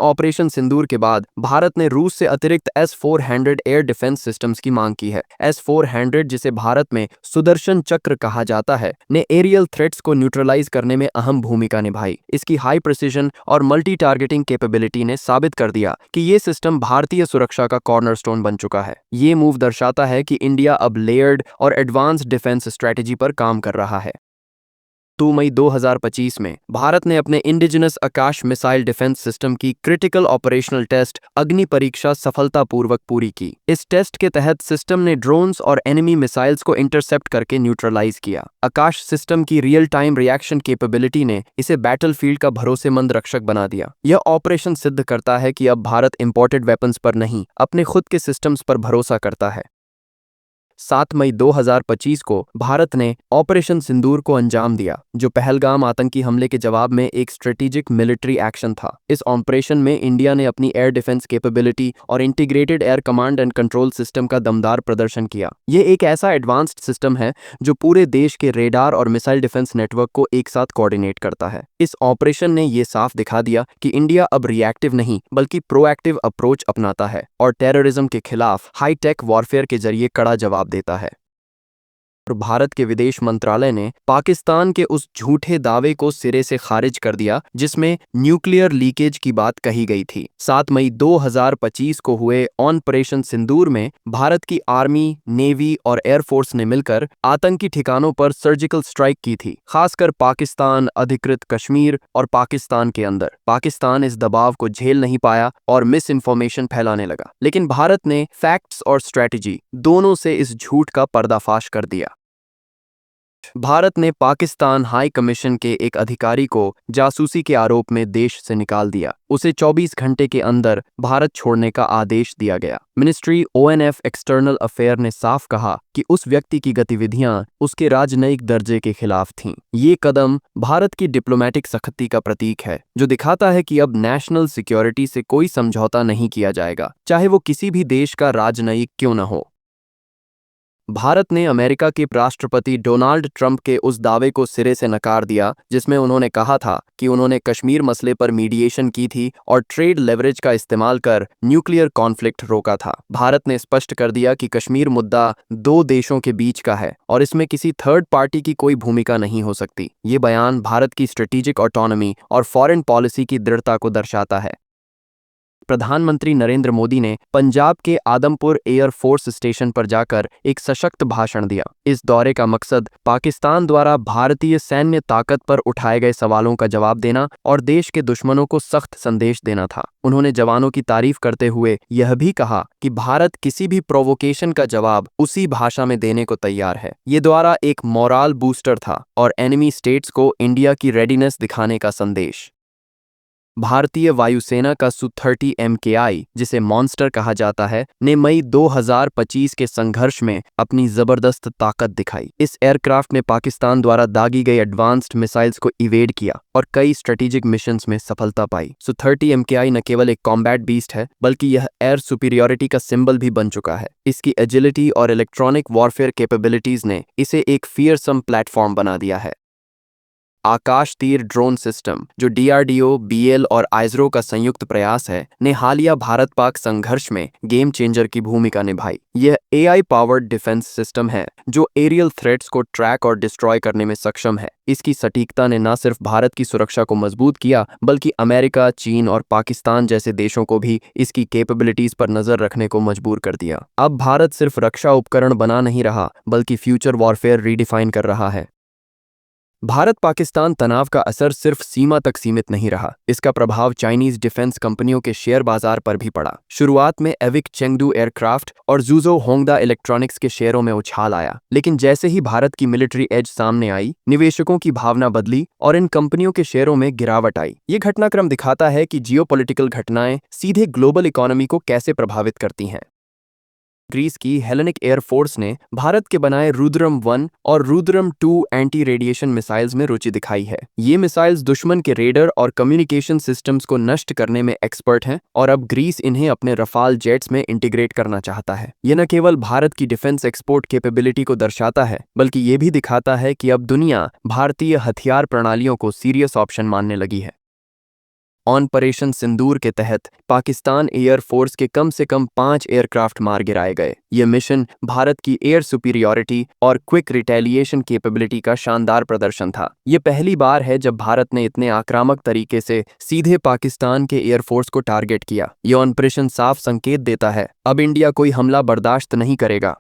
Operation सिंदूर के बाद भारत ने रूस से अतिरिक्त S-400 एयर डिफेंस सिस्टम्स की मांग की है। S-400, जिसे भारत में सुदर्शन चक्र कहा जाता है, ने एरियल थ्रेट्स को न्यूट्रलाइज करने में अहम भूमिका निभाई। इसकी हाई प्रिसिजन और मल्टी टारगेटिंग कैपेबिलिटी ने साबित कर दिया कि ये सिस्टम भारतीय सुरक्षा का कॉर्नरस्टोन बन चुका है। ये मूव दर्शाता है कि इंडिया अब लेयर्ड और एडवांस्ड डिफेंस स्ट्रेटेजी पर काम कर रहा है। 2 मई 2025 में भारत ने अपने इंडिजिनस आकाश मिसाइल डिफेंस सिस्टम की क्रिटिकल ऑपरेशनल टेस्ट अग्नि परीक्षा सफलतापूर्वक पूरी की। इस टेस्ट के तहत सिस्टम ने ड्रोन्स और एनिमी मिसाइल्स को इंटरसेप्ट करके न्यूट्रलाइज किया। आकाश सिस्टम की रियल टाइम रिएक्शन कैपेबिलिटी ने इसे बैटलफील्ड का भरोसेमंद रक्षक बना दिया। यह ऑपरेशन सिद्ध करता है कि अब भारत इंपोर्टेड वेपन्स पर नहीं, अपने खुद के सिस्टम्स पर भरोसा करता है। 7 मई 2025 को भारत ने ऑपरेशन सिंदूर को अंजाम दिया, जो पहलगाम आतंकी हमले के जवाब में एक स्ट्रेटेजिक मिलिट्री एक्शन था। इस ऑपरेशन में इंडिया ने अपनी एयर डिफेंस कैपेबिलिटी और integrated air command and control system का दमदार प्रदर्शन किया। ये एक ऐसा एडवांस्ड सिस्टम है जो पूरे देश के रेडार और मिसाइल डिफेंस नेटवर्क को एक साथ कोऑर्डिनेट करता है। इस ऑपरेशन ने यह साफ दिखा दिया कि इंडिया अब रिएक्टिव नहीं बल्कि प्रोएक्टिव अप्रोच अपनाता है और टेररिज्म के खिलाफ हाईटेक वॉरफेयर के जरिए कड़ा जवाब देता है। भारत के विदेश मंत्रालय ने पाकिस्तान के उस झूठे दावे को सिरे से खारिज कर दिया जिसमें न्यूक्लियर लीकेज की बात कही गई थी। 7 मई 2025 को हुए ऑपरेशन सिंदूर में भारत की आर्मी, नेवी और एयरफोर्स ने मिलकर आतंकी ठिकानों पर सर्जिकल स्ट्राइक की थी, खासकर पाकिस्तान अधिकृत कश्मीर और पाकिस्तान के अंदर। पाकिस्तान इस दबाव को झेल नहीं पाया और मिस इन्फॉर्मेशन फैलाने लगा, लेकिन भारत ने फैक्ट्स और स्ट्रैटेजी दोनों से इस झूठ का पर्दाफाश कर दिया। भारत ने पाकिस्तान हाई कमीशन के एक अधिकारी को जासूसी के आरोप में देश से निकाल दिया। उसे 24 घंटे के अंदर भारत छोड़ने का आदेश दिया गया। मिनिस्ट्री ONF एक्सटर्नल अफेयर ने साफ कहा कि उस व्यक्ति की गतिविधियां उसके राजनयिक दर्जे के खिलाफ थीं। ये कदम भारत की डिप्लोमेटिक सख्ती का प्रतीक है, जो दिखाता है कि अब नेशनल सिक्योरिटी से कोई समझौता नहीं किया जाएगा, चाहे वो किसी भी देश का राजनयिक क्यों न हो। भारत ने अमेरिका के राष्ट्रपति डोनाल्ड ट्रंप के उस दावे को सिरे से नकार दिया जिसमें उन्होंने कहा था कि उन्होंने कश्मीर मसले पर मीडिएशन की थी और ट्रेड लेवरेज का इस्तेमाल कर न्यूक्लियर कॉन्फ्लिक्ट रोका था। भारत ने स्पष्ट कर दिया कि कश्मीर मुद्दा दो देशों के बीच का है और इसमें किसी थर्ड पार्टी की कोई भूमिका नहीं हो सकती। ये बयान भारत की स्ट्रेटेजिक ऑटोनॉमी और फॉरेन पॉलिसी की दृढ़ता को दर्शाता है। प्रधानमंत्री नरेंद्र मोदी ने पंजाब के आदमपुर एयर फोर्स स्टेशन पर जाकर एक सशक्त भाषण दिया। इस दौरे का मकसद पाकिस्तान द्वारा भारतीय सैन्य ताकत पर उठाए गए सवालों का जवाब देना और देश के दुश्मनों को सख्त संदेश देना था। उन्होंने जवानों की तारीफ करते हुए यह भी कहा कि भारत किसी भी प्रोवोकेशन का जवाब उसी भाषा में देने को तैयार है। ये द्वारा एक मोरल बूस्टर था और एनिमी स्टेट्स को इंडिया की रेडीनेस दिखाने का संदेश। भारतीय वायुसेना का Su-30 MKI, जिसे मॉन्स्टर कहा जाता है, ने मई 2025 के संघर्ष में अपनी जबरदस्त ताकत दिखाई। इस एयरक्राफ्ट ने पाकिस्तान द्वारा दागी गई एडवांस्ड मिसाइल्स को इवेड किया और कई स्ट्रेटेजिक मिशंस में सफलता पाई। Su-30 MKI न केवल एक कॉम्बैट बीस्ट है, बल्कि यह एयर सुपीरियरिटी का सिंबल भी बन चुका है। इसकी एजिलिटी और इलेक्ट्रॉनिक वॉरफेयर कैपेबिलिटीज ने इसे एक फियरसम प्लेटफॉर्म बना दिया है। आकाश तीर ड्रोन सिस्टम, जो DRDO, BL और ISRO का संयुक्त प्रयास है, ने हालिया भारत पाक संघर्ष में गेम चेंजर की भूमिका निभाई। यह AI पावर्ड डिफेंस सिस्टम है जो एरियल थ्रेट्स को ट्रैक और डिस्ट्रॉय करने में सक्षम है। इसकी सटीकता ने न सिर्फ भारत की सुरक्षा को मजबूत किया, बल्कि अमेरिका, चीन और पाकिस्तान जैसे देशों को भी इसकी कैपेबिलिटीज पर नजर रखने को मजबूर कर दिया। अब भारत सिर्फ रक्षा उपकरण बना नहीं रहा, बल्कि फ्यूचर वॉरफेयर रीडिफाइन कर रहा है। भारत पाकिस्तान तनाव का असर सिर्फ सीमा तक सीमित नहीं रहा, इसका प्रभाव चाइनीज डिफेंस कंपनियों के शेयर बाजार पर भी पड़ा। शुरुआत में एविक चेंगडू एयरक्राफ्ट और ज़ुज़ो होंगडा इलेक्ट्रॉनिक्स के शेयरों में उछाल आया, लेकिन जैसे ही भारत की मिलिट्री एज सामने आई, निवेशकों की भावना बदली और इन कंपनियों के शेयरों में गिरावट आई। ये घटनाक्रम दिखाता है कि जियोपॉलिटिकल घटनाएं सीधे ग्लोबल इकोनॉमी को कैसे प्रभावित करती हैं। ग्रीस की हेलेनिक एयरफोर्स ने भारत के बनाए रुद्रम 1 और रुद्रम 2 एंटी रेडिएशन मिसाइल्स में रुचि दिखाई है। ये मिसाइल्स दुश्मन के रेडर और कम्युनिकेशन सिस्टम्स को नष्ट करने में एक्सपर्ट हैं और अब ग्रीस इन्हें अपने रफाल जेट्स में इंटीग्रेट करना चाहता है। ये न केवल भारत की डिफेंस एक्सपोर्ट कैपेबिलिटी को दर्शाता है, बल्कि ये भी दिखाता है कि अब दुनिया भारतीय हथियार प्रणालियों को सीरियस ऑप्शन मानने लगी है। ऑपरेशन सिंदूर के तहत पाकिस्तान एयरफोर्स के कम से कम 5 एयरक्राफ्ट मार गिराए गए। ये मिशन भारत की एयर सुपीरियॉरिटी और क्विक रिटेलिएशन कैपेबिलिटी का शानदार प्रदर्शन था। ये पहली बार है जब भारत ने इतने आक्रामक तरीके से सीधे पाकिस्तान के एयरफोर्स को टारगेट किया। ये ऑपरेशन साफ संकेत देता है अब इंडिया कोई हमला बर्दाश्त नहीं करेगा।